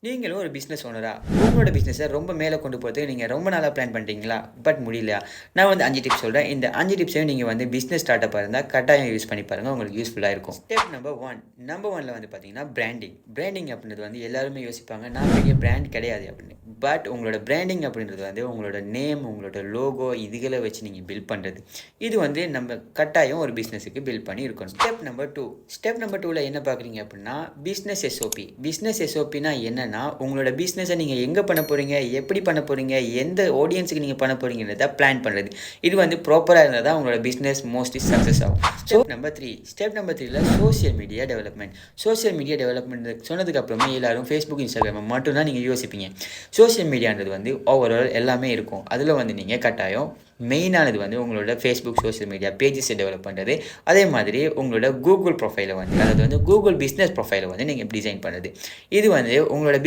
நீங்களும் ஒரு பிசினஸ் ஓனரா, உங்களோட பிசினஸ ரொம்ப மேல கொண்டு போறதுக்கு நீங்க ரொம்ப நாளா பிளான் பண்ணிட்டீங்களா? பட் முடியலையா? நான் வந்து 5 டிப்ஸ் சொல்றேன். இந்த 5 டிப்ஸையும் நீங்க வந்து பிசினஸ் ஸ்டார்ட்டப்பா இருந்தா கட்டாயம் யூஸ் பண்ணி பாருங்க. உங்களுக்கு யூஸ்ஃபுல்லா இருக்கும். Step number 1. நம்பர் 1ல வந்து பார்த்தீங்கன்னா, பிராண்டிங். பிராண்டிங் அப்படின்றது வந்து எல்லாருமே யோசிப்பாங்க, நான் பெரிய பிராண்ட் கிடையாது அப்படின்னு. பட் உங்களோட பிராண்டிங் அப்படின்றது வந்து உங்களோட நேம், உங்களோட லோகோ இதுகள வச்சு நீங்க பில்ட் பண்றது. இது வந்து நம்ம கட்டாயம் ஒரு பிசினஸ்க்கு பில்ட் பண்ணி இருக்கணும். Step number 2. ஸ்டெப் நம்பர் 2ல என்ன பார்க்குறீங்க அப்படின்னா, பிசினஸ் எஸ்ஓபி. பிசினஸ் எஸ்ஓபின்னா என்னன்னா, உங்களோட பிசினஸ நீங்க எங்க பண்ண போறீங்க? எப்படி பண்ண போறீங்க? எந்த ஆடியன்ஸ்க்கு நீங்க பண்ண போறீங்கன்றத பிளான் பண்றது. இது வந்து ப்ராப்பரா இருந்தா தான் உங்களோட பிசினஸ் மோஸ்ட்லி சக்சஸ் ஆகும். Step number 3. ஸ்டெப் நம்பர் 3ல social media development. Social media development சொன்னதுக்கு அப்புறமே எல்லாரும் Facebook, Instagram மட்டும் தான் நீங்க யோசிப்பீங்க. சோசியல் மீடியான்றது வந்து ஓவரால் எல்லாமே இருக்கும். அதுல வந்து நீங்க கட்டாயம் மெயினானது வந்து உங்களோட Facebook சோசியல் மீடியா பேஜஸை டெவலப் பண்ணுறது. அதே மாதிரி உங்களோட கூகுள் ப்ரொஃபைலை வந்து அதாவது வந்து கூகுள் பிஸ்னஸ் ப்ரொஃபைலை வந்து நீங்கள் டிசைன் பண்ணுறது. இது வந்து உங்களோட